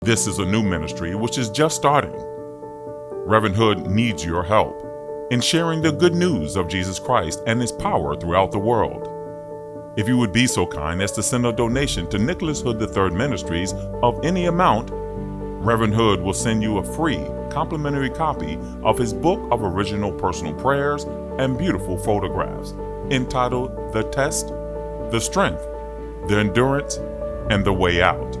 This is a new ministry which is just starting. Reverend Hood needs your help in sharing the good news of Jesus Christ and His power throughout the world. If you would be so kind as to send a donation to Nicholas Hood III Ministries of any amount, Reverend Hood will send you a free complimentary copy of his book of original personal prayers and beautiful photographs entitled The Test, The Strength, The Endurance, and The Way Out.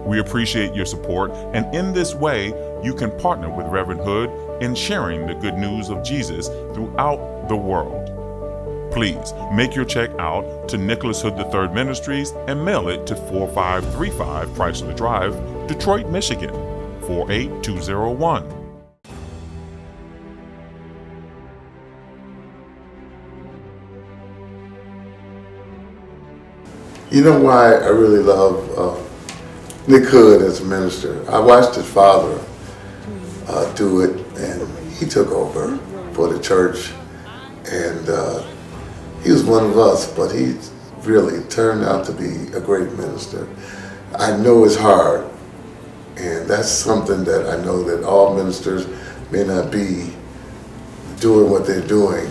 We appreciate your support, and in this way, you can partner with Reverend Hood in sharing the good news of Jesus throughout the world. Please make your check out to Nicholas Hood III Ministries and mail it to 4535 Chrysler Drive, Detroit, Michigan, 48201. You know why I really love Nick Hood as a minister? I watched his father do it, and he took over for the church, and he was one of us, but he really turned out to be a great minister. I know it's hard, and that's something that I know that all ministers may not be doing what they're doing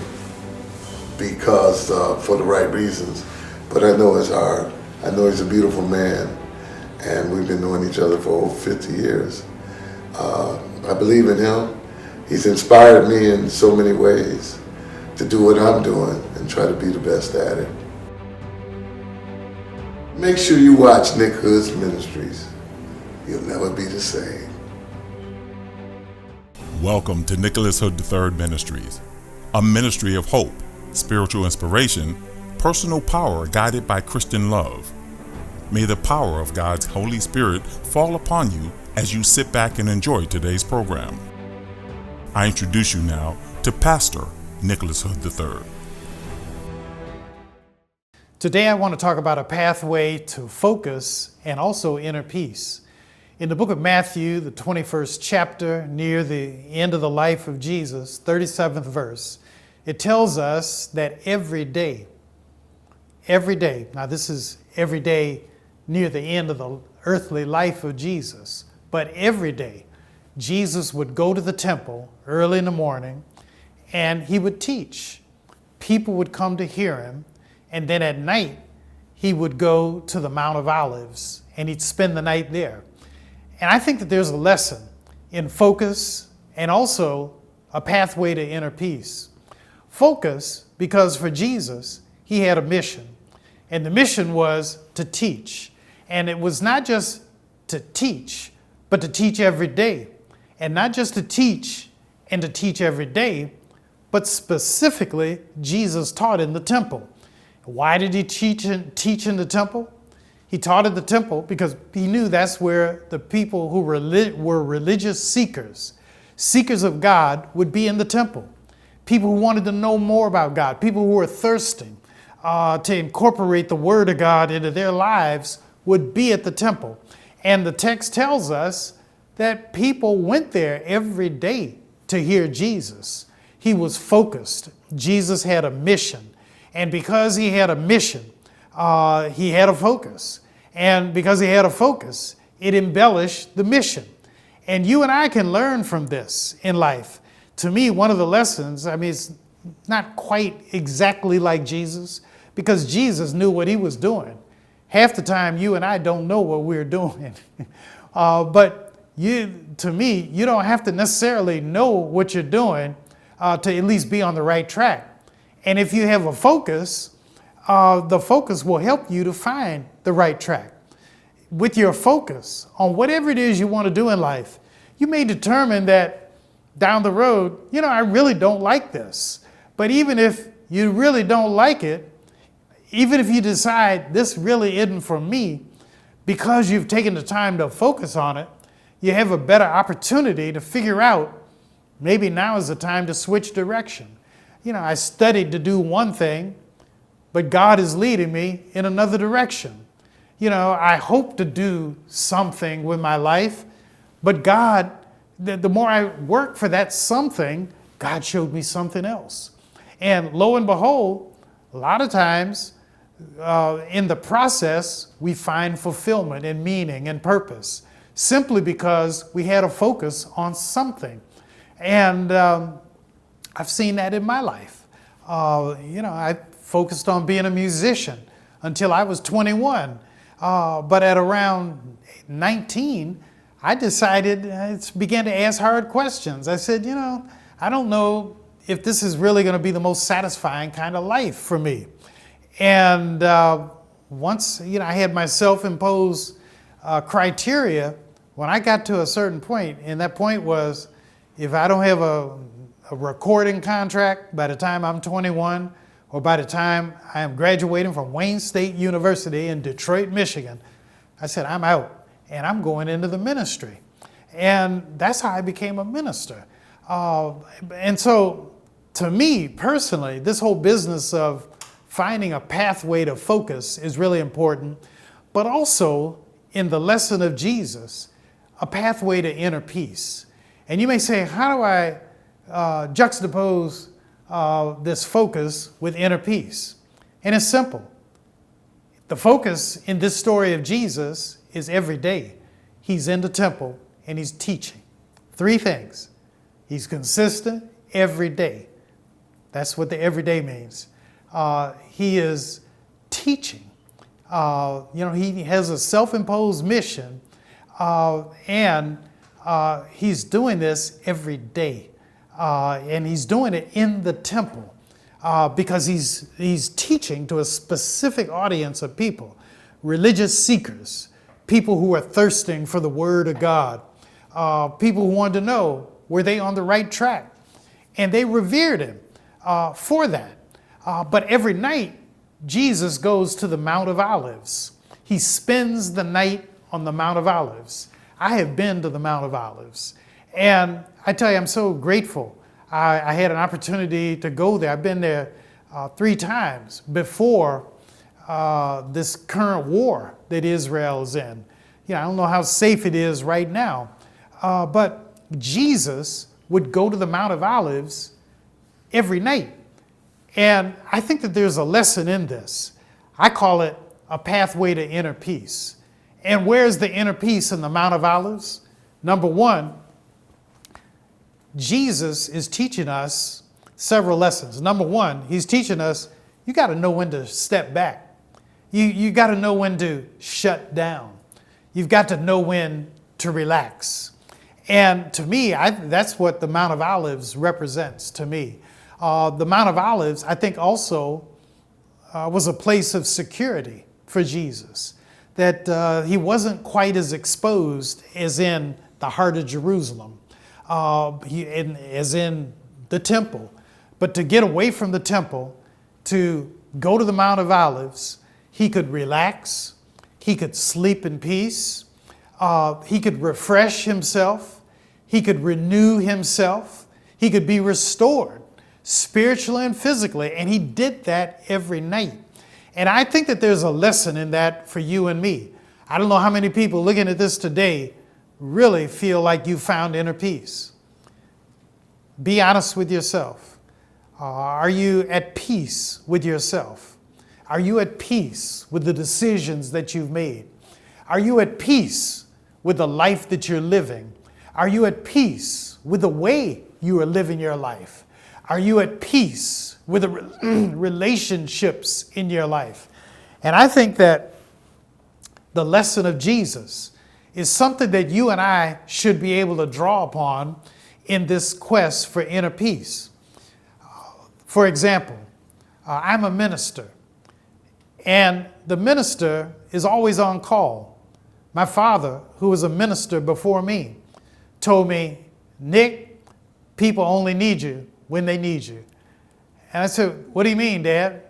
because for the right reasons, but I know it's hard. I know he's a beautiful man, and we've been knowing each other for over 50 years. I believe in him. He's inspired me in so many ways to do what I'm doing and try to be the best at it. Make sure you watch Nick Hood's Ministries. You'll never be the same. Welcome to Nicholas Hood III Ministries, a ministry of hope, spiritual inspiration, personal power guided by Christian love. May the power of God's Holy Spirit fall upon you as you sit back and enjoy today's program. I introduce you now to Pastor Nicholas Hood III. Today I want to talk about a pathway to focus and also inner peace. In the book of Matthew, the 21st chapter, near the end of the life of Jesus, 37th verse, it tells us that every day, now this is every day near the end of the earthly life of Jesus, but every day Jesus would go to the temple early in the morning and he would teach. People would come to hear him, and then at night he would go to the Mount of Olives and he'd spend the night there. And I think that there's a lesson in focus and also a pathway to inner peace. Focus, because for Jesus, he had a mission. And the mission was to teach. And it was not just to teach, but to teach every day. And not just to teach and to teach every day, but specifically, Jesus taught in the temple. Why did he teach in the temple? He taught in the temple because he knew that's where the people who were religious seekers of God, would be in the temple. People who wanted to know more about God, people who were thirsting to incorporate the Word of God into their lives would be at the temple. And the text tells us that people went there every day to hear Jesus. He was focused. Jesus had a mission. And because he had a mission, he had a focus. And because he had a focus, it embellished the mission. And you and I can learn from this in life. To me, one of the lessons, it's not quite exactly like Jesus, because Jesus knew what he was doing. Half the time, you and I don't know what we're doing. But to me, you don't have to necessarily know what you're doing to at least be on the right track. And if you have a focus, the focus will help you to find the right track. With your focus on whatever it is you want to do in life, you may determine that down the road, I really don't like this. But even if you really don't like it, even if you decide this really isn't for me, because you've taken the time to focus on it, you have a better opportunity to figure out maybe now is the time to switch direction. I studied to do one thing, but God is leading me in another direction. I hope to do something with my life, but God, the more I work for that something, God showed me something else. And lo and behold, a lot of times in the process, we find fulfillment and meaning and purpose. simply because we had a focus on something. And I've seen that in my life. I focused on being a musician until I was 21. But at around 19, I decided, began to ask hard questions. I said, I don't know if this is really going to be the most satisfying kind of life for me. And once, I had my self-imposed criteria, when I got to a certain point, and that point was, if I don't have a recording contract by the time I'm 21, or by the time I am graduating from Wayne State University in Detroit, Michigan, I said, I'm out, and I'm going into the ministry. And that's how I became a minister. And so, to me personally, this whole business of finding a pathway to focus is really important, but also in the lesson of Jesus, a pathway to inner peace. And you may say, how do I juxtapose this focus with inner peace? And it's simple. The focus in this story of Jesus is every day. He's in the temple and he's teaching. 3 things. He's consistent every day. That's what the everyday means. He is teaching. He has a self-imposed mission, and he's doing this every day. And he's doing it in the temple because he's teaching to a specific audience of people, religious seekers, people who are thirsting for the Word of God, people who wanted to know, were they on the right track? And they revered him for that. But every night, Jesus goes to the Mount of Olives. He spends the night on the Mount of Olives. I have been to the Mount of Olives. And I tell you, I'm so grateful. I had an opportunity to go there. I've been there 3 times before this current war that Israel is in. I don't know how safe it is right now. But Jesus would go to the Mount of Olives every night. And I think that there's a lesson in this. I call it a pathway to inner peace. And where's the inner peace in the Mount of Olives? Number 1, Jesus is teaching us several lessons. Number 1, he's teaching us you got to know when to step back. You got to know when to shut down. You've got to know when to relax. And to me, that's what the Mount of Olives represents to me. The Mount of Olives, I think, also was a place of security for Jesus, that he wasn't quite as exposed as in the heart of Jerusalem, as in the temple. But to get away from the temple, to go to the Mount of Olives, he could relax, he could sleep in peace, he could refresh himself, he could renew himself, he could be restored spiritually and physically, and he did that every night. And I think that there's a lesson in that for you and me. I don't know how many people looking at this today really feel like you found inner peace. Be honest with yourself. Are you at peace with yourself? Are you at peace with the decisions that you've made? Are you at peace with the life that you're living? Are you at peace with the way you are living your life? Are you at peace with the relationships in your life? And I think that the lesson of Jesus is something that you and I should be able to draw upon in this quest for inner peace. For example, I'm a minister, and the minister is always on call. My father, who was a minister before me, told me, Nick, people only need you when they need you. And I said, what do you mean, Dad?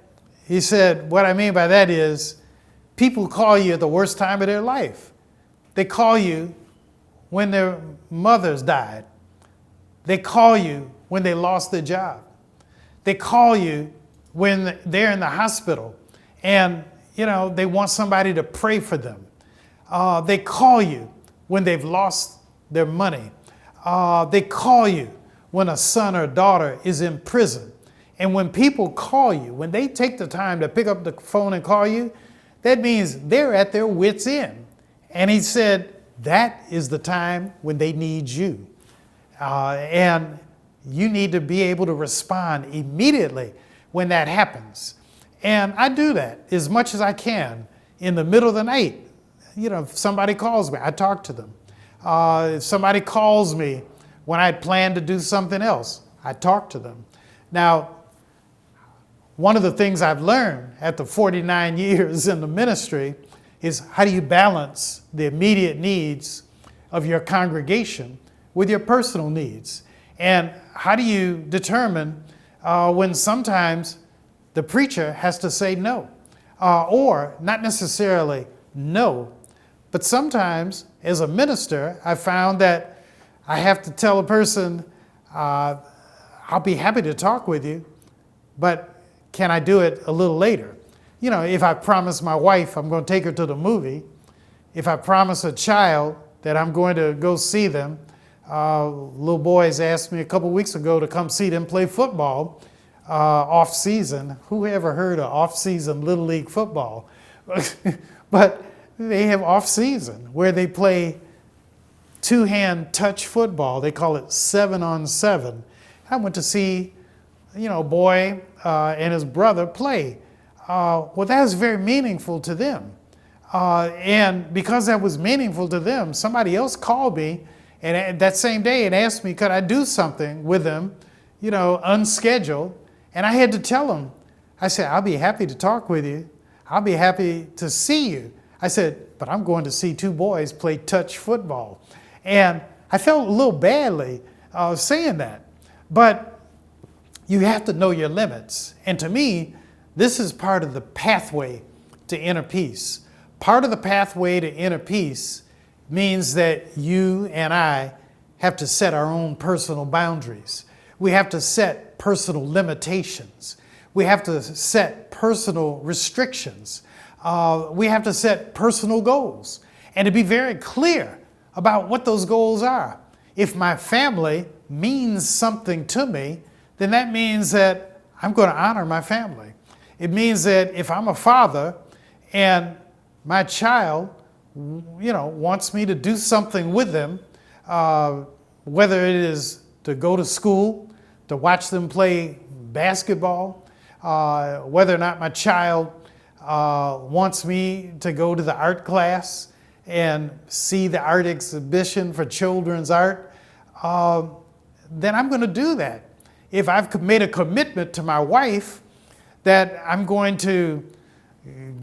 He said, what I mean by that is people call you at the worst time of their life. They call you when their mothers died. They call you when they lost their job. They call you when they're in the hospital and, they want somebody to pray for them. They call you when they've lost their money. They call you when a son or daughter is in prison. And when people call you, when they take the time to pick up the phone and call you, that means they're at their wits' end. And he said, that is the time when they need you. And you need to be able to respond immediately when that happens. And I do that as much as I can in the middle of the night. You know, if somebody calls me, I talk to them. If somebody calls me when I had planned to do something else, I talk to them. Now, one of the things I've learned after 49 years in the ministry is how do you balance the immediate needs of your congregation with your personal needs? And how do you determine when sometimes the preacher has to say no? Or not necessarily no, but sometimes as a minister, I found that I have to tell a person, I'll be happy to talk with you, but can I do it a little later? You know, if I promise my wife I'm going to take her to the movie, if I promise a child that I'm going to go see them, little boys asked me a couple weeks ago to come see them play football off season. Who ever heard of off season Little League football? But they have off season where they play two-hand touch football. They call it 7-on-7. I went to see, a boy and his brother play. Well, that was very meaningful to them. And because that was meaningful to them, somebody else called me and that same day and asked me, could I do something with them, unscheduled? And I had to tell them, I said, I'll be happy to talk with you. I'll be happy to see you. I said, but I'm going to see two boys play touch football. And I felt a little badly saying that. But you have to know your limits. And to me, this is part of the pathway to inner peace. Part of the pathway to inner peace means that you and I have to set our own personal boundaries. We have to set personal limitations. We have to set personal restrictions. We have to set personal goals and to be very clear about what those goals are. If my family means something to me, then that means that I'm going to honor my family. It means that if I'm a father and my child, wants me to do something with them, whether it is to go to school, to watch them play basketball, whether or not my child wants me to go to the art class and see the art exhibition for children's art, then I'm going to do that. If I've made a commitment to my wife that I'm going to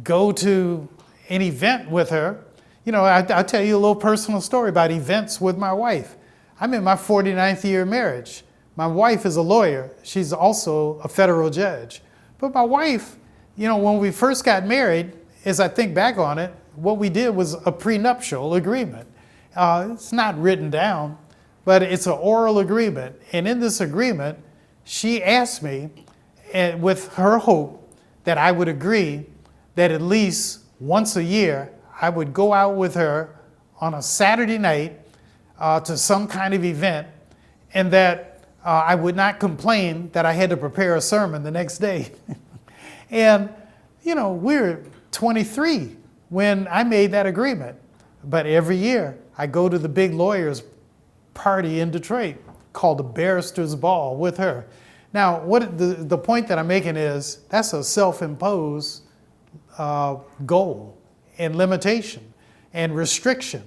go to an event with her, I'll tell you a little personal story about events with my wife. I'm in my 49th year of marriage. My wife is a lawyer. She's also a federal judge. But my wife, when we first got married, as I think back on it, what we did was a prenuptial agreement. It's not written down, but it's an oral agreement. And in this agreement, she asked me, with her hope that I would agree that at least once a year, I would go out with her on a Saturday night to some kind of event, and that I would not complain that I had to prepare a sermon the next day. And, we're 23 when I made that agreement. But every year, I go to the big lawyers' party in Detroit called the Barrister's Ball with her. Now, what the point that I'm making is that's a self-imposed goal and limitation and restriction,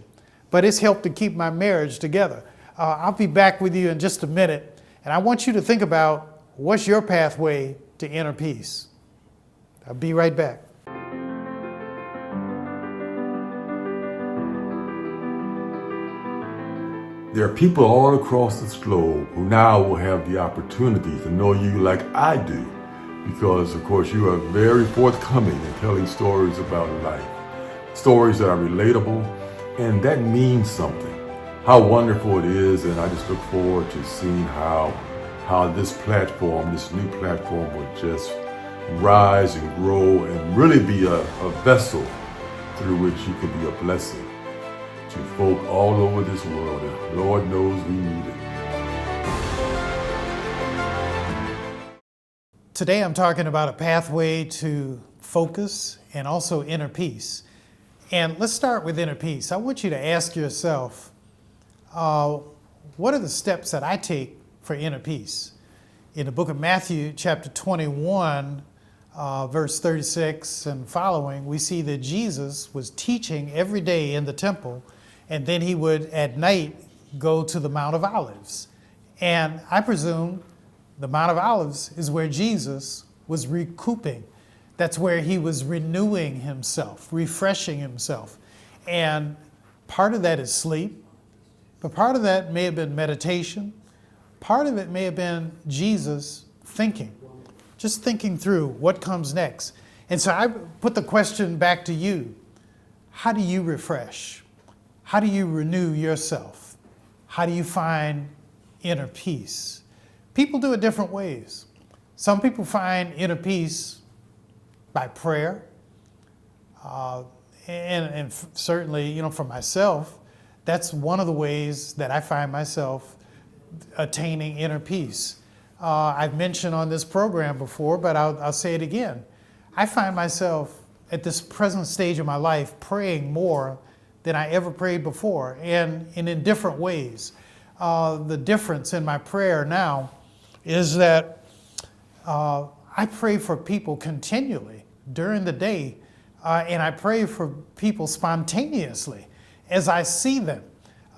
but it's helped to keep my marriage together. I'll be back with you in just a minute, and I want you to think about what's your pathway to inner peace. I'll be right back. There are people all across this globe who now will have the opportunity to know you like I do, because of course you are very forthcoming in telling stories about life, stories that are relatable, and that means something. How wonderful it is, and I just look forward to seeing how this new platform will just rise and grow and really be a vessel through which you can be a blessing to folk all over this world, and Lord knows we need it. Today I'm talking about a pathway to focus and also inner peace. And let's start with inner peace. I want you to ask yourself, what are the steps that I take for inner peace? In the book of Matthew, chapter 21, verse 36 and following, we see that Jesus was teaching every day in the temple, and then he would at night go to the Mount of Olives. And I presume the Mount of Olives is where Jesus was recouping. That's where he was renewing himself, refreshing himself. And part of that is sleep, but part of that may have been meditation. Part of it may have been Jesus thinking, just thinking through what comes next. And so I put the question back to you. How do you refresh? How do you renew yourself? How do you find inner peace? People do it different ways. Some people find inner peace by prayer. And certainly, for myself, that's one of the ways that I find myself attaining inner peace. I've mentioned on this program before, but I'll say it again. I find myself at this present stage of my life praying more than I ever prayed before, and in different ways. The difference in my prayer now is that I pray for people continually during the day, and I pray for people spontaneously as I see them.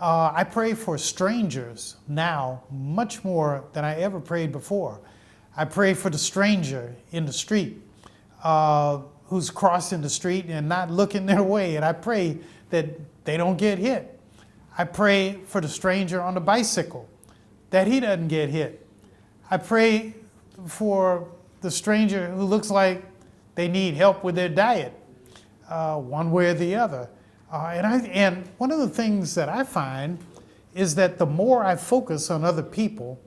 I pray for strangers now much more than I ever prayed before. I pray for the stranger in the street who's crossing the street and not looking their way, and I pray that they don't get hit. I pray for the stranger on the bicycle that he doesn't get hit. I pray for the stranger who looks like they need help with their diet, one way or the other. And one of the things that I find is that the more I focus on other people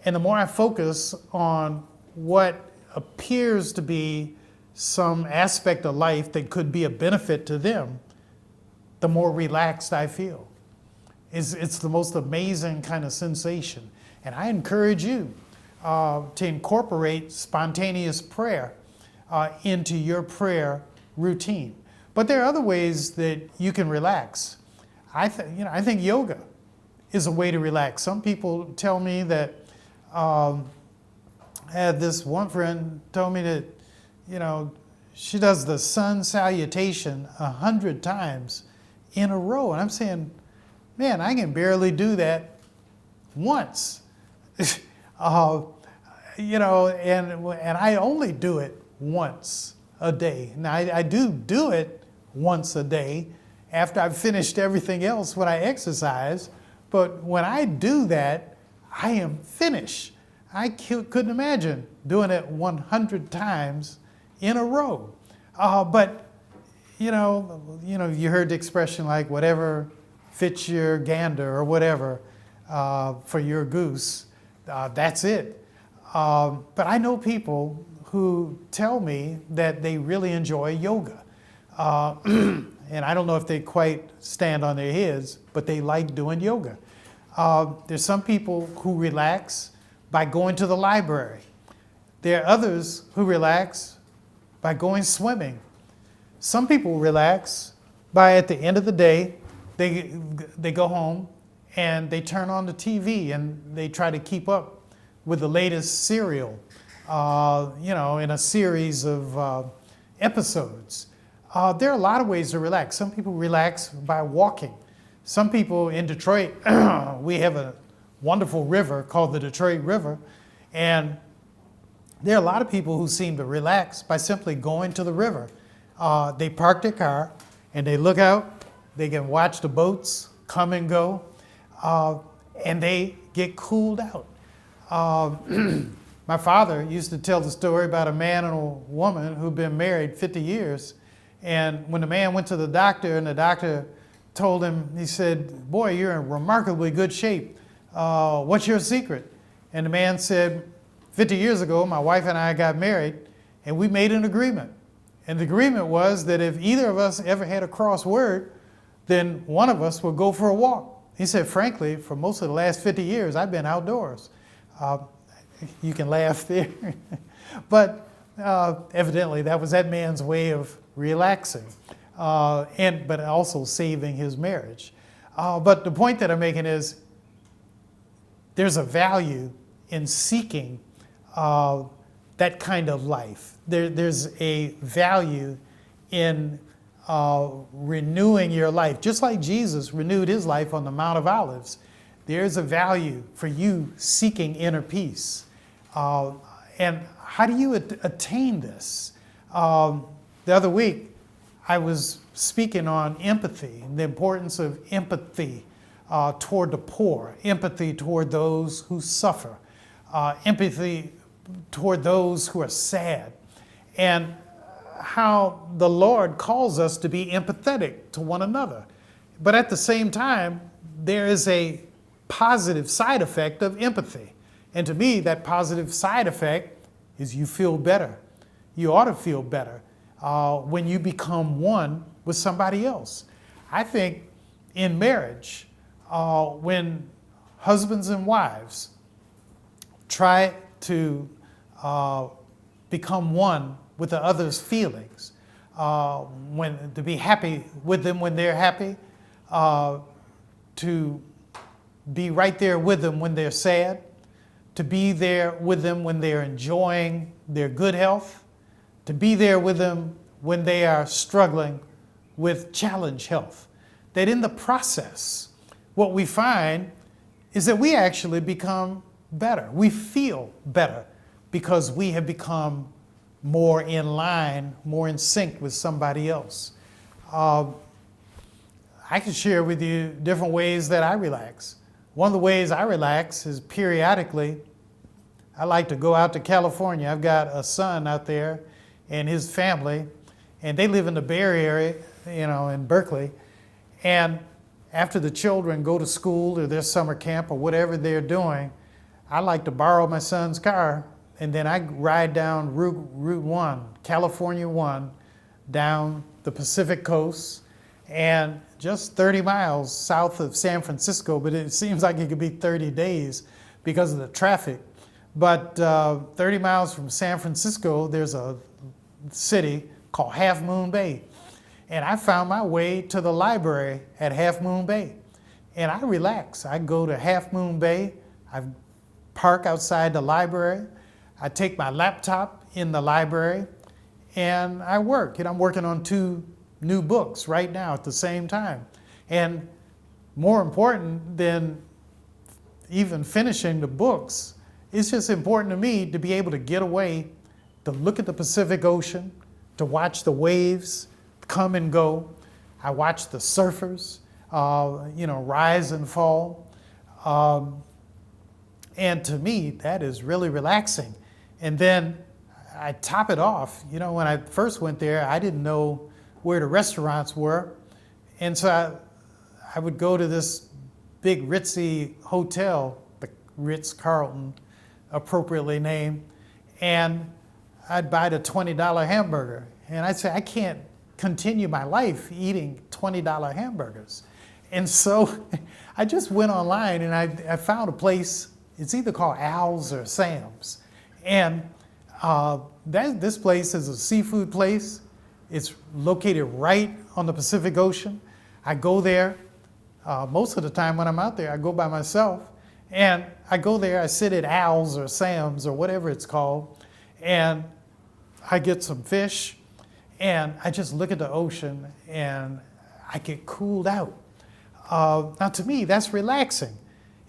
and the more I focus on what appears to be some aspect of life that could be a benefit to them, the more relaxed I feel. It's the most amazing kind of sensation. And I encourage you to incorporate spontaneous prayer into your prayer routine. But there are other ways that you can relax. I think yoga is a way to relax. Some people tell me that, I had this one friend told me that, she does the sun salutation 100 times in a row. And I'm saying, man, I can barely do that once. And I only do it once a day. Now, I do it once a day after I've finished everything else when I exercise, but when I do that, I am finished. I couldn't imagine doing it 100 times in a row. But you heard the expression like whatever fits your gander or whatever for your goose, that's it. But I know people who tell me that they really enjoy yoga. And I don't know if they quite stand on their heads, but they like doing yoga. There's some people who relax by going to the library. There are others who relax by going swimming. Some people relax by, at the end of the day, they go home and they turn on the TV and they try to keep up with the latest serial, in a series of episodes. There are a lot of ways to relax. Some people relax by walking. Some people in Detroit, we have a wonderful river called the Detroit River, and there are a lot of people who seem to relax by simply going to the river. They park their car and they look out, they can watch the boats come and go, and they get cooled out. My father used to tell the story about a man and a woman who'd been married 50 years. And when the man went to the doctor and the doctor told him, he said, "Boy, you're in remarkably good shape. What's your secret?" And the man said, 50 years ago, my wife and I got married and we made an agreement. And the agreement was that if either of us ever had a cross word, then one of us would go for a walk. He said, frankly, for most of the last 50 years, I've been outdoors. You can laugh there. But evidently, that was that man's way of relaxing. but also saving his marriage. But the point that I'm making is there's a value in seeking that kind of life. There's a value in renewing your life. Just like Jesus renewed his life on the Mount of Olives, there's a value for you seeking inner peace. And how do you attain this? The other week, I was speaking on empathy and the importance of empathy toward the poor, empathy toward those who suffer, empathy toward those who are sad, and how the Lord calls us to be empathetic to one another. But at the same time, there is a positive side effect of empathy. And to me, that positive side effect is you feel better. You ought to feel better when you become one with somebody else. I think in marriage, when husbands and wives try to become one with the other's feelings, to be happy with them when they're happy, to be right there with them when they're sad, to be there with them when they're enjoying their good health, to be there with them when they are struggling with challenge health. That in the process, what we find is that we actually become better. We feel better because we have become more in line, more in sync with somebody else. I can share with you different ways that I relax. One of the ways I relax is periodically, I like to go out to California. I've got a son out there and his family, and they live in the Bay Area, in Berkeley. And after the children go to school or their summer camp or whatever they're doing, I like to borrow my son's car, and then I ride down Route 1, California 1, down the Pacific coast, and just 30 miles south of San Francisco, but it seems like it could be 30 days because of the traffic. But 30 miles from San Francisco, there's a city called Half Moon Bay. And I found my way to the library at Half Moon Bay. And I relax. I go to Half Moon Bay. I park outside the library. I take my laptop in the library and I work. And I'm working on 2 new books right now at the same time. And more important than even finishing the books, it's just important to me to be able to get away, to look at the Pacific Ocean, to watch the waves come and go. I watch the surfers, rise and fall. And to me, that is really relaxing. And then I top it off. When I first went there, I didn't know where the restaurants were. And so I would go to this big ritzy hotel, the Ritz-Carlton, appropriately named, and I'd buy the $20 hamburger. And I'd say, I can't continue my life eating $20 hamburgers. And so I just went online and I found a place, it's either called Al's or Sam's. And this place is a seafood place. It's located right on the Pacific Ocean. I go there. Most of the time when I'm out there, I go by myself. And I go there, I sit at Al's or Sam's or whatever it's called, and I get some fish, and I just look at the ocean, and I get cooled out. Now to me, that's relaxing.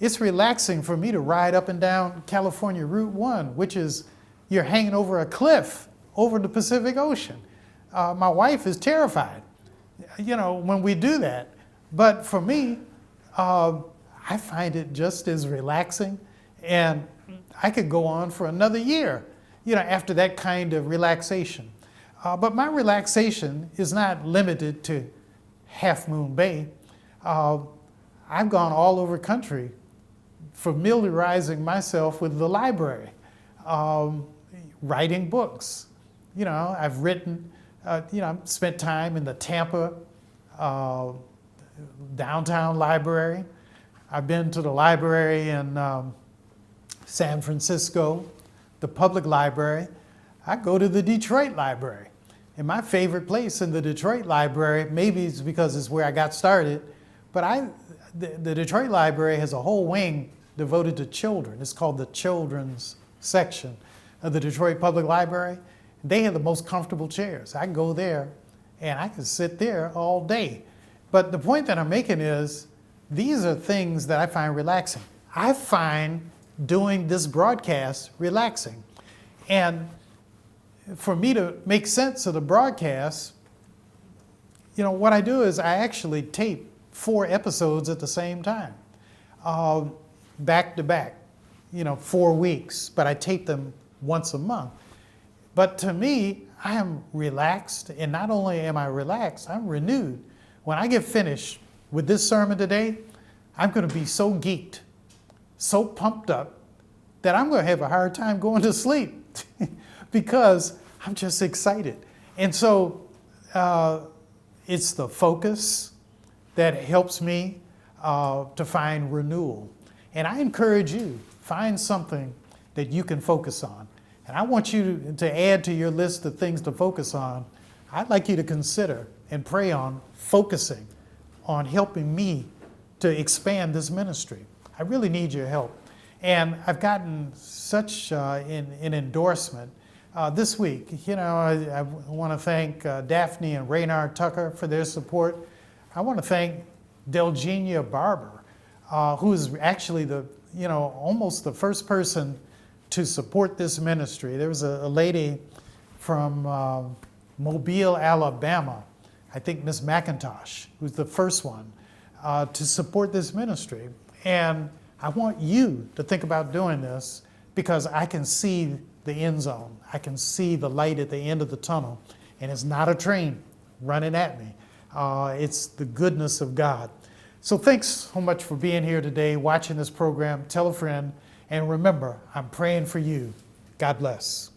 It's relaxing for me to ride up and down California Route 1, which is you're hanging over a cliff over the Pacific Ocean. My wife is terrified, when we do that. But for me, I find it just as relaxing, and I could go on for another year, after that kind of relaxation. But my relaxation is not limited to Half Moon Bay. I've gone all over country familiarizing myself with the library, writing books. I've written, I've spent time in the Tampa downtown library. I've been to the library in San Francisco, the public library. I go to the Detroit library. And my favorite place in the Detroit Library, maybe it's because it's where I got started, but the Detroit Library has a whole wing devoted to children. It's called the Children's Section of the Detroit Public Library. They have the most comfortable chairs. I go there and I can sit there all day. But the point that I'm making is these are things that I find relaxing. I find doing this broadcast relaxing. And for me to make sense of the broadcast, what I do is I actually tape 4 episodes at the same time, back to back, 4 weeks, but I tape them once a month. But to me, I am relaxed, and not only am I relaxed, I'm renewed. When I get finished with this sermon today, I'm going to be so geeked, so pumped up, that I'm going to have a hard time going to sleep because I'm just excited. And so it's the focus that helps me to find renewal. And I encourage you, find something that you can focus on. And I want you to add to your list of things to focus on. I'd like you to consider and pray on focusing on helping me to expand this ministry. I really need your help. And I've gotten such an endorsement this week. I want to thank Daphne and Raynard Tucker for their support. I want to thank Delgenia Barber, who is actually almost the first person to support this ministry. There was a lady from Mobile, Alabama, I think Miss McIntosh, who's the first one to support this ministry. And I want you to think about doing this because I can see the end zone. I can see the light at the end of the tunnel. And it's not a train running at me. It's the goodness of God. So thanks so much for being here today, watching this program. Tell a friend. And remember, I'm praying for you. God bless.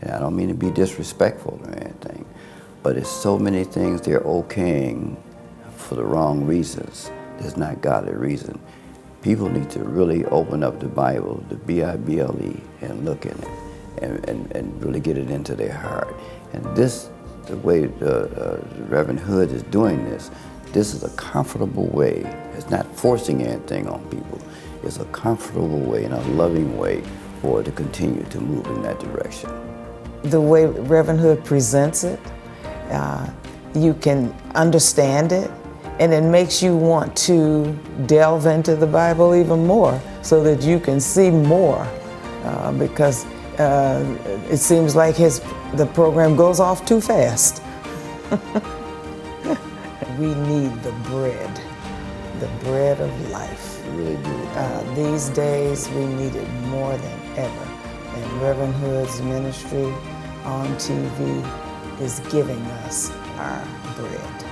And I don't mean to be disrespectful or anything, but it's so many things they're okaying for the wrong reasons. There's not godly reason. People need to really open up the Bible, the Bible, and look in it and really get it into their heart. And this, the way Reverend Hood is doing this is a comfortable way. It's not forcing anything on people. It's a comfortable way and a loving way for it to continue to move in that direction. The way Reverend Hood presents it, you can understand it, and it makes you want to delve into the Bible even more so that you can see more because it seems like the program goes off too fast. We need the bread of life. We really do. These days we need it more than ever. And Reverend Hood's ministry on TV is giving us our bread.